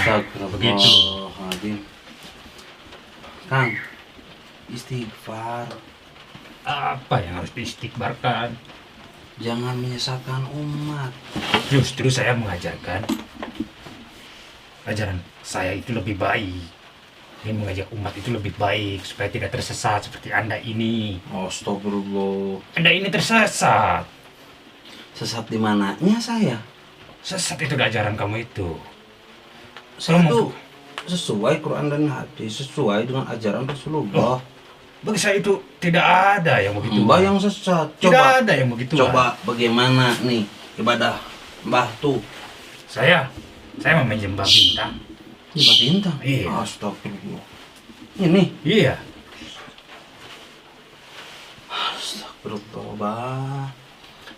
Astagfirullahaladzim. Kang, istighfar. Apa yang harus diistighfarkan? Jangan menyesatkan umat. Justru saya mengajarkan ajaran saya itu lebih baik. Ingin mengajak umat itu lebih baik supaya tidak tersesat seperti Anda ini. Astagfirullah. Anda ini tersesat. Sesat di mananya saya? Sesat itu ajaran kamu itu. Saya Kalau itu sesuai Quran dan hadis, sesuai dengan ajaran Rasulullah. Bagi saya itu tidak ada yang begitu. Mbah yang sesat. Tidak ada yang begitu. Coba bagaimana nih ibadah Mbah tuh? Saya meminjam bintang. Ibadah bintang? Iya. Astagfirullah. Ini? Iya. Astagfirullah, Mbah.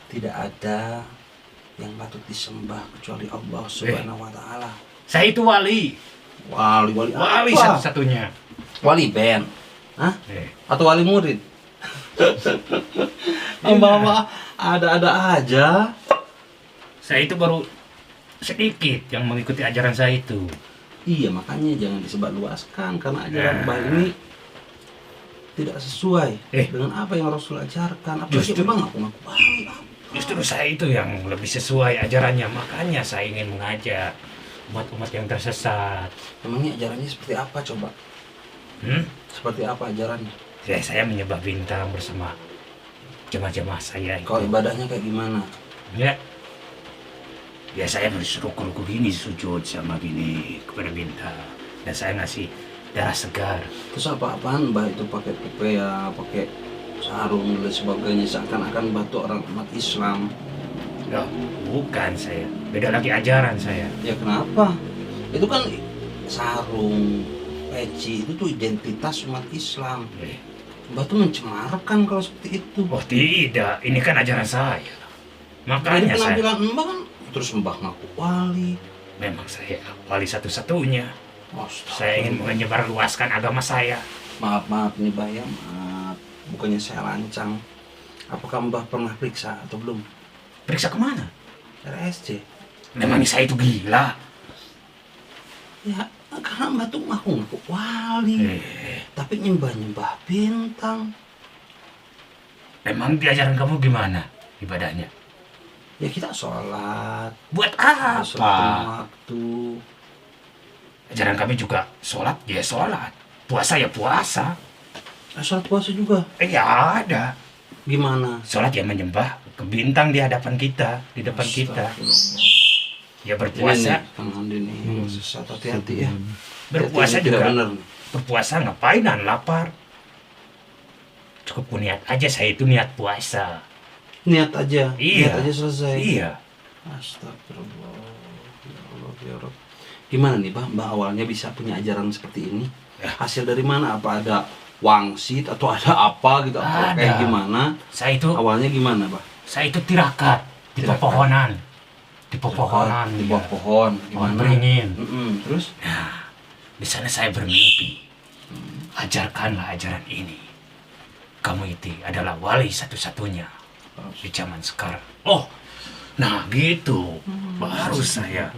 Tidak ada yang patut disembah kecuali Allah Subhanahu wa Ta'ala. Saya itu wali. Wali Wali apa? satu-satunya. Wali band. Hah? Atau wali murid? Mbah ada-ada aja. Saya itu baru sedikit yang mengikuti ajaran saya itu. Iya, makanya jangan disebarluaskan karena ajaran Mbah ini tidak sesuai dengan apa yang Rasul ajarkan. Apalagi Justru- Mbah ngaku-ngaku wali. Justru saya itu yang lebih sesuai ajarannya. Makanya saya ingin mengajak umat-umat yang tersesat. Emangnya ajarannya seperti apa coba? Seperti apa ajarannya? Saya menyembah bintang bersama jemaah-jemaah saya itu. Kalau ibadahnya kayak gimana? Ya saya ruku-ruku gini, sujud sama gini kepada bintang. Dan saya ngasih darah segar. Terus apa-apaan Mbah itu pakai ya, pakai sarung dan sebagainya, seakan-akan Mbah itu orang umat Islam. Loh, bukan saya. Beda lagi ajaran saya. Ya kenapa? Itu kan sarung, peci, itu tuh identitas umat Islam. Mbah tuh mencemarkan kalau seperti itu. Oh tidak, ini kan ajaran saya. Jadi Makanya saya, penampilan Mbah kan terus Mbah ngaku wali. memang saya wali satu-satunya. Astaga. Saya ingin menyebarluaskan agama saya. Maaf nih Mbah ya, maaf. Bukannya saya lancang. Apakah Mbah pernah periksa atau belum? Periksa kemana? RSC. Memangnya saya itu gila? Ya, karena Mbah tuh ngaku wali. Tapi nyembah bintang. Memang di ajaran kamu gimana ibadahnya? Ya kita sholat. Buat apa? Sholat waktu. Ajaran kami juga sholat, ya sholat. Puasa ya puasa. Sholat puasa juga. Ya ada. Gimana? Sholat ya menyembah ke bintang di hadapan kita, di depan kita. Ya berpuasa. Kang Andi nih, sesat, hati-hati ya. Berpuasa Hati-hati, tidak juga. benar. Berpuasa ngapain dan lapar? Cukup niat aja, saya itu niat puasa. Niat aja. Iya. Niat aja selesai. Iya. Astagfirullah. Ya Allah, ya Rabb. Gimana nih Mbah awalnya bisa punya ajaran seperti ini? Hasil dari mana? Apa ada wangsit atau ada apa gitu? Apa Ada. kayak gimana? Saya itu Awalnya gimana, Pak? Saya itu tirakat di Tirakat. pepohonan. Di pepohonan. Di bawah pohon. Pohon Gimana? beringin. Terus? Nah, di sana saya bermimpi. Ajarkanlah ajaran ini. Kamu itu adalah wali satu-satunya di zaman sekarang. Oh, nah gitu. Baru saya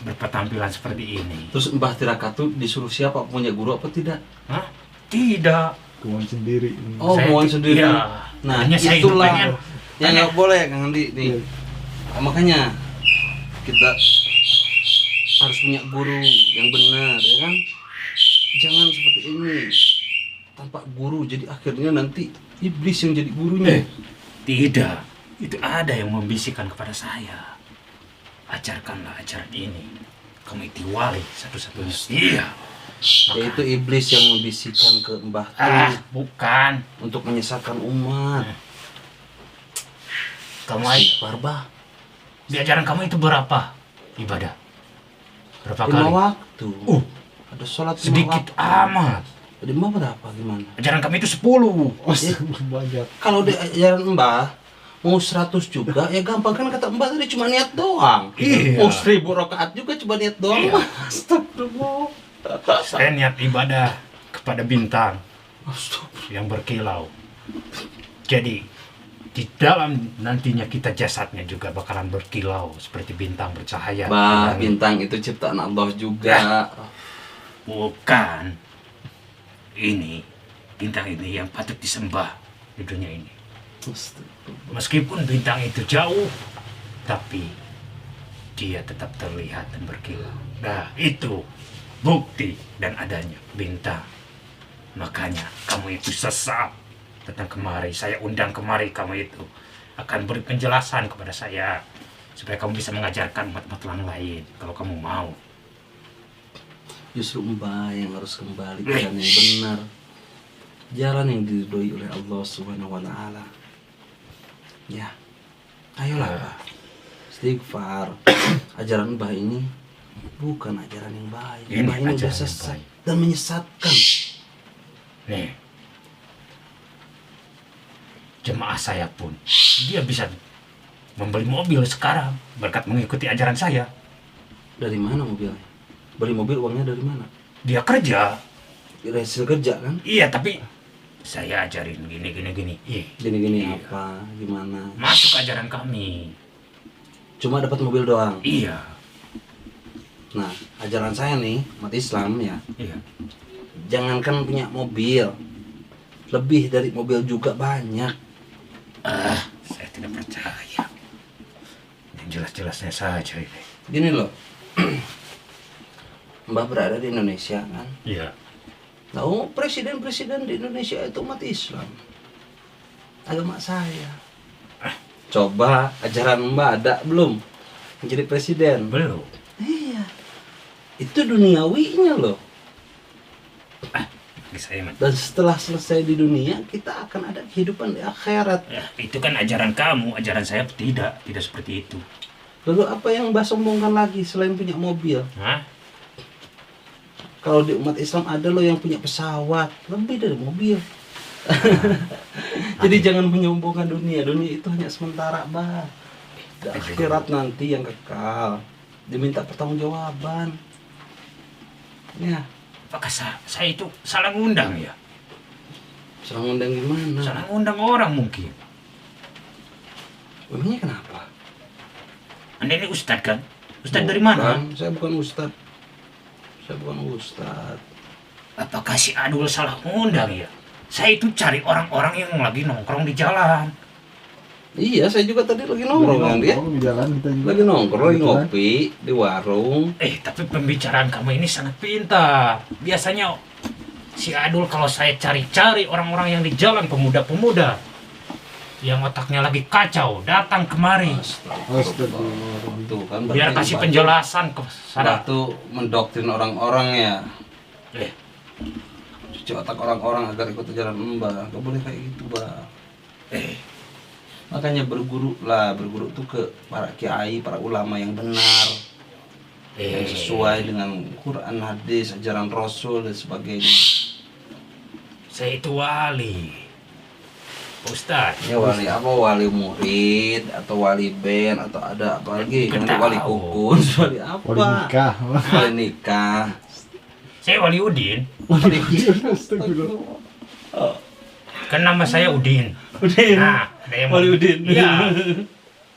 berpenampilan seperti ini. Terus Mbah Tirakat tuh disuruh siapa? Punya guru apa tidak? Hah? Tidak. Kemauan sendiri. Oh, Saya mohon ti- sendiri. iya. Nah, Tadinya saya itu itulah pengen- yang nggak boleh, Kang Andi nih. Makanya kita harus punya guru yang benar, ya kan? Jangan seperti ini. Tanpa guru, jadi akhirnya nanti iblis yang jadi gurunya. Tidak. Itu ada yang membisikkan kepada saya. Ajarkanlah ajaran ini. Kamu itu wali satu-satunya. Iya. Yaitu iblis yang membisikkan ke Mbah tuh Bukan. untuk menyesatkan umat. Kamu aja. Barbah. Di ajaran kamu itu berapa ibadah? Berapa 5 kali? waktu. Ada sholat 5 Sedikit waktu. amat. Jadi Mbah berapa gimana? Ajaran kami itu 10. Oh, banyak. Kalau di ajaran Mbah mau 100 juga ya gampang kan, kata Mbah tadi cuma niat doang. Iya. Mau 1000 rakaat juga cuma niat doang. Iya. Mah. Astagfirullah. Saya niat ibadah kepada bintang Astagfirullah. yang berkilau. Jadi di dalam nantinya kita jasadnya juga bakalan berkilau seperti bintang bercahaya. Bah, Dan- bintang itu ciptaan Allah juga. Bukan. Ini bintang ini yang patut disembah di dunia ini. Meskipun bintang itu jauh, tapi dia tetap terlihat dan berkilau. Nah, itu bukti dan adanya bintang. Makanya kamu itu sesat. Datang kemari, saya undang kemari kamu itu. Akan beri penjelasan kepada saya. Supaya kamu bisa mengajarkan umat-umat lain kalau kamu mau. Justru Mbah yang harus kembali ke jalan yang benar. Jalan yang diridhoi oleh Allah Subhanahu wa taala. Ya. Ayolah, Mbah. Istighfar. Ajaran Mbah ini bukan ajaran yang baik. Ini Mbah ini udah ajaran yang sesat baik. dan menyesatkan. Nih, jemaah saya pun dia bisa membeli mobil sekarang berkat mengikuti ajaran saya. Dari mana mobilnya? Beli mobil uangnya dari mana? Dia kerja, Dari hasil kerja kan? iya, tapi saya ajarin gini. Ih, Gini-gini Iya. apa? Gimana? masuk ajaran kami. Cuma dapat mobil doang. Iya, Nah, ajaran saya nih, umat Islam ya, iya. jangankan punya mobil, lebih dari mobil juga banyak. Saya tidak percaya. Yang jelas-jelasnya saja ini. Gini loh, Mbah berada di Indonesia kan, Iya. tahu presiden-presiden di Indonesia itu umat Islam, agama saya. Coba ajaran Mbah ada belum menjadi presiden? Belum. Iya, itu duniawinya loh. Bagi saya mah. Dan setelah selesai di dunia, kita akan ada kehidupan di akhirat. Ya, itu kan ajaran kamu, ajaran saya tidak seperti itu. Lalu apa yang Mbah sombongkan lagi selain punya mobil? Hah? Kalau di umat Islam ada loh yang punya pesawat, lebih dari mobil. Jadi jangan menyombongkan dunia. Dunia itu hanya sementara, Mbah. Di akhirat nanti yang kekal. Diminta pertanggungjawaban. Ya, Apakah saya itu salah ngundang ya? salah ngundang gimana? Salah ngundang orang mungkin. Memangnya kenapa? Anda ini ustadz kan? Ustadz dari mana? Bukan, saya bukan ustad. Saya bukan ustad. Apakah si Adul salah ngundang ya? Saya itu cari orang-orang yang lagi nongkrong di jalan. Iya, saya juga tadi lagi nongkrong kan dia. Di jalan kita juga. Lagi nongkrong, lagi Kebetulan. ngopi di warung. Tapi pembicaraan kamu ini sangat pintar. Biasanya si Adul kalau saya cari-cari orang-orang yang di jalan, pemuda-pemuda yang otaknya lagi kacau, datang kemari. Astagfirullah. Tuh kan Biar berarti kasih Mbah penjelasan ke Mbah sana. tuh mendoktrin orang-orang ya. Eh, Cuci otak orang-orang agar ikut jalan Mbah. Gak boleh kayak gitu, Mbah. Makanya berguru tuh ke para kiai, para ulama yang benar, yang sesuai dengan Quran, hadis, ajaran Rasul dan sebagainya. Saya itu wali. Ustadz. Ya wali apa? Wali murid atau wali band atau ada apa lagi? Nggak Nanti wali tahu. kukun, wali apa? Wali nikah. Wali nikah. Saya Wali Udin. Astagfirullah. Kan nama saya Udin. Udin. Nah, ada yang Wali Udin. Iya.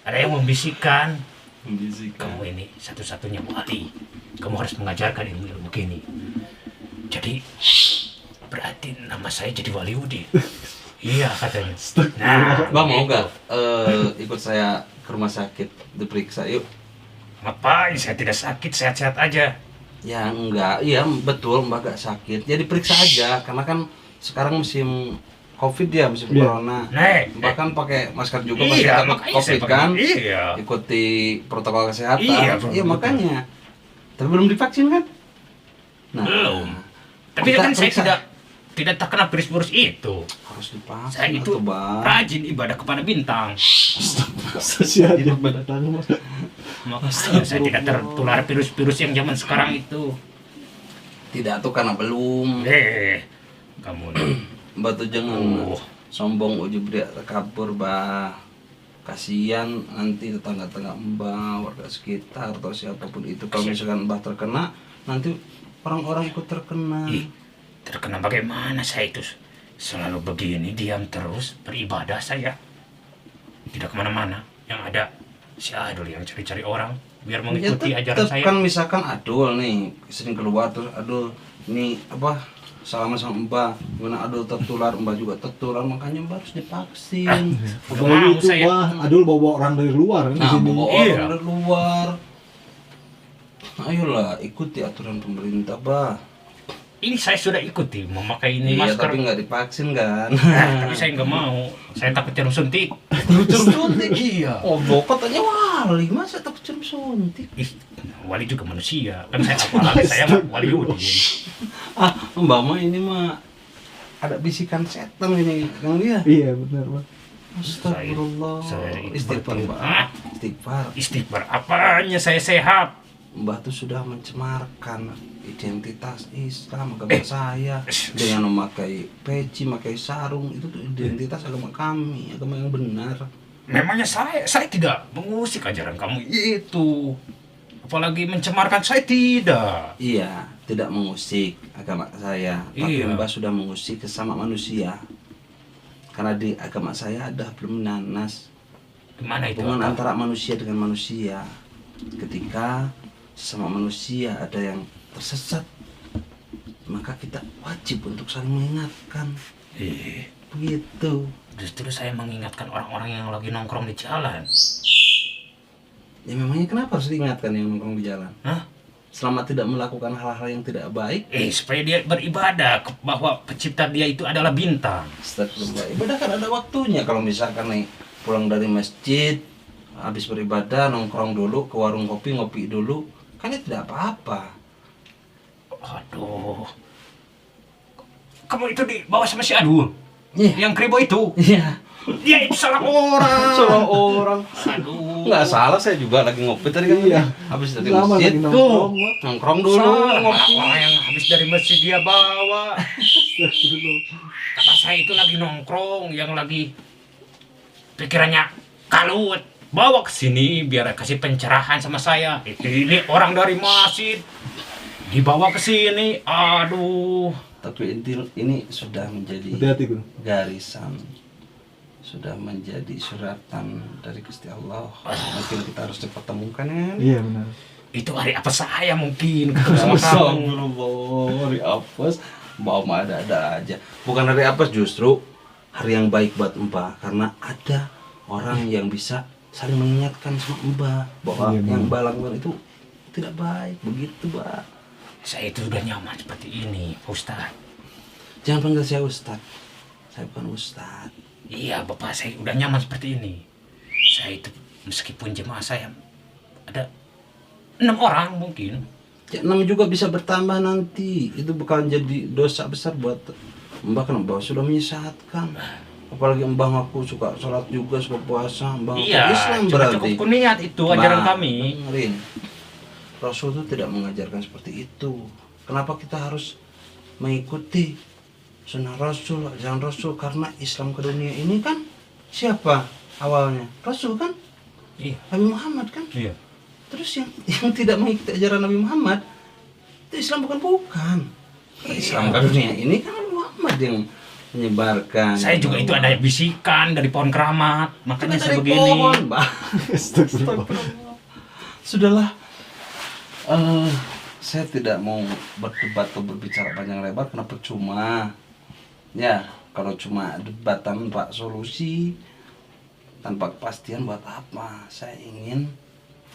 Ada yang membisikkan, Membisikkan. kamu ini satu-satunya wali. Kamu harus mengajarkan ilmu-ilmu begini. Jadi berarti nama saya jadi Wali Udin. Iya katanya. Nah, Bang mau nggak ikut saya ke rumah sakit diperiksa yuk? ngapain? Saya tidak sakit, sehat-sehat aja. Ya enggak, iya betul Mbak gak sakit. Jadi periksa aja karena kan sekarang musim Covid ya, musim Iya. corona. Nek, Bahkan pakai masker juga masih iya, takut makanya saya Covid pakai. kan. Iya. Ikuti protokol kesehatan. Iya, Iya makanya. Tapi belum divaksin kan? Nah, Belum. Tapi kita kan saya periksa. tidak terkena virus-virus itu. harus divaksin. Saya itu atuh, Bang. rajin ibadah kepada bintang. Siap Jadi datang Mas. Makanya saya tidak tertular virus-virus yang zaman sekarang itu. Tidak tuh karena belum. Kamu nih. Mbak tuh jangan Oh. sombong ujub dia kabur, Bah. Kasihan nanti tetangga-tetangga Mbah, warga sekitar atau siapapun itu kalau misalkan Mbah terkena, nanti orang-orang ikut terkena. Ih, terkena bagaimana saya itu? Selalu begini, diam terus, beribadah saya. tidak kemana-mana. Yang ada si Adul yang cari-cari orang biar Ya mengikuti ajaran tetep saya. kan misalkan Adul nih sering keluar terus Adul ini apa salaman sama Mbak, gimana Adul tertular, Mbak juga tertular, makanya Mbak harus divaksin. Udah Apalagi mau itu saya. Bah, Adul bawa orang dari luar kan di Nah, sini. bawa Iya. orang dari luar. Ayolah, ikuti aturan pemerintah, Bah. Ini saya sudah ikuti memakai ini Iya, masker. tapi nggak divaksin kan? Tapi saya nggak mau. Saya takut jarum suntik. Jarum suntik. Iya. Oh, katanya wali, masa takut jarum suntik? Ih, wali juga manusia. Kan saya apalagi saya mah wali Udin. Ah, Mbak mah ini mah ada bisikan setan ini, Kang dia. Iya benar Bang. Astagfirullah. Saya Istighfar, Mbak. Hah? Istighfar. Istighfar apanya saya sehat. Mbak tuh sudah mencemarkan identitas Islam agama saya dengan memakai peci, memakai sarung. Itu tuh identitas agama kami, agama yang benar. Memangnya saya tidak mengusik ajaran kamu itu. Apalagi mencemarkan, saya tidak. Iya, tidak mengusik agama saya, tapi Iya. Mbak sudah mengusik sesama manusia. Karena di agama saya ada belum nanas Gimana itu? hubungan Apa? antara manusia dengan manusia. Ketika sesama manusia ada yang tersesat, maka kita wajib untuk saling mengingatkan. Eh, Begitu. justru saya mengingatkan orang-orang yang lagi nongkrong di jalan. Ya memangnya kenapa harus diingatkan yang nongkrong di jalan? Hah? Selama tidak melakukan hal-hal yang tidak baik, Supaya dia beribadah bahwa pencipta dia itu adalah bintang. astagfirullah. Ibadah kan ada waktunya. Kalau misalkan nih pulang dari masjid, habis beribadah nongkrong dulu ke warung kopi, ngopi dulu, kan itu tidak apa-apa. Aduh. Kamu itu dibawa sama si Adul. Iya. Yang kribo itu. Iya. Dia itu salah orang. Salah orang. Aduh. Nggak salah, saya juga lagi ngopi tadi kan. Iya. Habis dari Lama masjid, lagi nongkrong, Bang. nongkrong dulu, Salah. ngopi. Orang yang habis dari masjid dia bawa. Astagfirullah. Kata saya itu lagi nongkrong, yang lagi pikirannya kalut. Bawa ke sini biar kasih pencerahan sama saya. Ini orang dari masjid dibawa ke sini. Aduh. Tapi ini sudah menjadi Hati-hati Bang. garisan, sudah menjadi suratan dari Gusti Allah. Mungkin kita harus dipertemukan ya. Iya benar. Itu hari apa saya mungkin ketemu sama kamu. Astagfirullah, hari apes, Mbak mah ada-ada aja. Bukan hari apes, justru hari yang baik buat Mbak, karena ada orang yang bisa saling mengingatkan sama Mbak bahwa Iya, yang Mbak. Mbak lakukan itu tidak baik, begitu Mbak. Saya itu udah nyaman seperti ini, Pak Ustadz. Jangan panggil saya Ustadz, saya bukan Ustadz. Iya, Bapak, saya udah nyaman seperti ini. Saya itu meskipun jemaah saya ada 6 orang mungkin. Ya, 6 juga bisa bertambah nanti. Itu bukan jadi dosa besar buat Mbak, kan Mbak sudah menyesatkan. Apalagi Mbak ngaku suka sholat juga, suka puasa. Mbak ngaku Iya, Islam cuma berarti. cukup niat itu ajaran Mbak, kami. dengerin. Rasul itu tidak mengajarkan seperti itu. Kenapa kita harus mengikuti sunnah Rasul, ajaran Rasul? Karena Islam ke dunia ini kan siapa awalnya? Rasul kan? Iya, Nabi Muhammad kan? iya. Terus yang tidak mengikuti ajaran Nabi Muhammad itu Islam bukan. Karena Islam ke dunia ini kan Nabi Muhammad yang menyebarkan. Saya juga itu ada bisikan dari pohon keramat, makanya Kan saya dari begini. pohon, Mbak. Astagfirullah. Sudahlah. Saya tidak mau berdebat atau berbicara panjang lebar karena percuma. Ya, kalau cuma debat tanpa solusi, tanpa kepastian buat apa? Saya ingin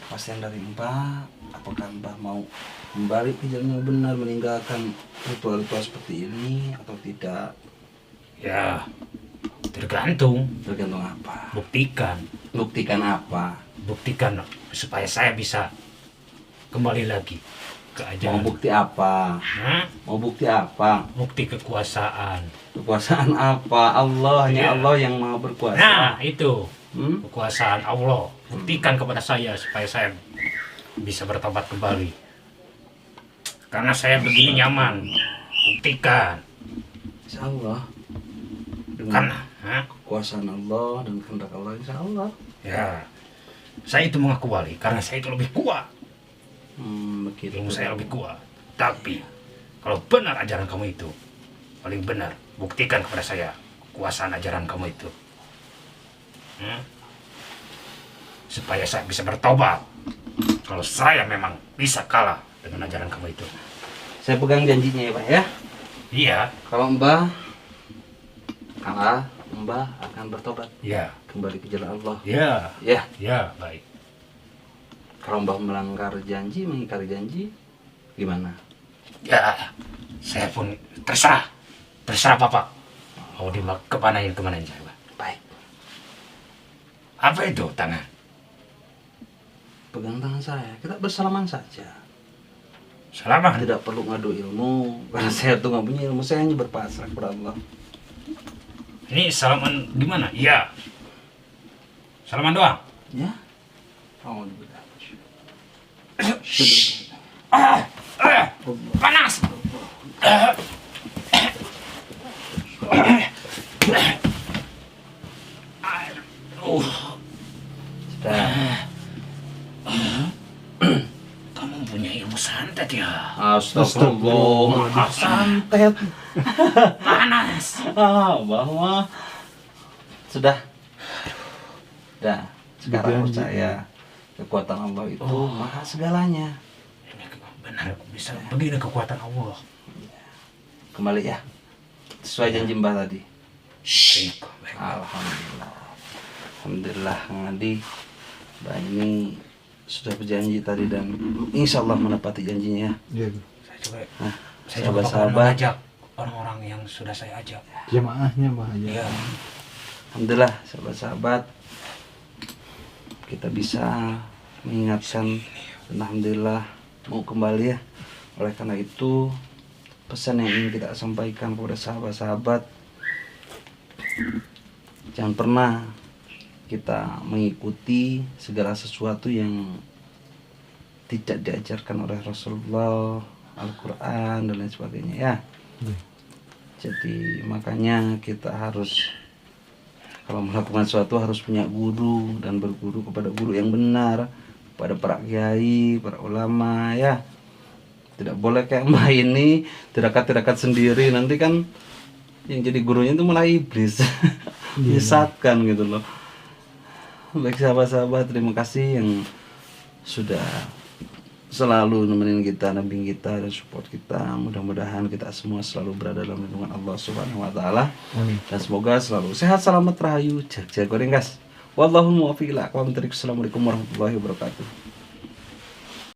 kepastian dari Mbak. Apakah Mbak mau kembali ke jalan yang benar, meninggalkan ritual-ritual seperti ini atau tidak? Ya, tergantung. Tergantung apa? Buktikan. Buktikan apa? Buktikan supaya saya bisa kembali lagi ke Mau ajaran. bukti apa? Hah? Mau bukti apa? Bukti kekuasaan. Kekuasaan apa? Allah, hanya Iya. Allah yang maha berkuasa. Nah, itu Hmm? kekuasaan Allah. Buktikan kepada saya supaya saya bisa bertobat kembali. Karena saya begini nyaman. Buktikan. Insya Allah. Dengan Karena, hah? kekuasaan Allah dan kehendak Allah, insya Allah. Ya, saya itu mengaku wali karena saya itu lebih kuat. Begitu. Ilmu saya lebih kuat. Tapi kalau benar ajaran kamu itu paling benar, buktikan kepada saya kekuasaan ajaran kamu itu. Hmm? supaya saya bisa bertobat. Kalau saya memang bisa kalah dengan ajaran kamu itu. Saya pegang janjinya ya Pak ya. Iya, Kalau Mbah kalah, Mbah akan bertobat iya, kembali ke jalan Allah. iya, Ya, iya, baik. kalau Mbah melanggar janji, mengingkari janji, gimana? Ya, saya pun terserah. Terserah Bapak. Mau kemanain saya, Pak. Baik, Apa itu tangan? pegang tangan saya. Kita bersalaman saja. Salaman. Tidak perlu ngadu ilmu, karena saya tuh nggak punya ilmu. Saya hanya berpasrah kepada Allah. Ini salaman gimana? Iya. Salaman doang. Ya. Oh, Panas. sudah. Kamu punya ilmu santet ya? Astagfirullah. Santet. Panas. Bahwa sudah. Dah. Sekarang Berjanji. percaya kekuatan Allah itu maha segalanya. Ini benar bisa begini kekuatan Allah. Kembali ya. Sesuai janji Mbah tadi. Baik, baik. Alhamdulillah. Alhamdulillah Kang Adi. Mbah ini sudah berjanji tadi dan insya Allah menepati janjinya ya. Iya. Saya juga, Nah, saya juga bakalan sahabat-sahabat. mengajak orang-orang yang sudah saya ajak. Jamaahnya mah aja. Iya. Alhamdulillah sahabat-sahabat kita bisa mengingatkan dan alhamdulillah mau kembali ya. Oleh karena itu pesan yang ingin kita sampaikan kepada sahabat-sahabat, jangan pernah kita mengikuti segala sesuatu yang tidak diajarkan oleh Rasulullah, Al-Quran dan lain sebagainya ya. Jadi makanya kita harus kalau melakukan sesuatu harus punya guru dan berguru kepada guru yang benar, kepada para kiai, para ulama ya. Tidak boleh kayak Mbah ini tirakat-tirakat sendiri, nanti kan yang jadi gurunya itu malah iblis. Menyesatkan gitu loh. Baik sahabat-sahabat, terima kasih yang sudah selalu nemenin kita, namping kita dan support kita. Mudah-mudahan kita semua selalu berada dalam lindungan Allah Subhanahu wa taala. Amin. Dan semoga selalu sehat, selamat, rahayu, jaga goreng gas. Wallahu muwaffiq ila aqwamit thoriq. Assalamualaikum warahmatullahi wabarakatuh.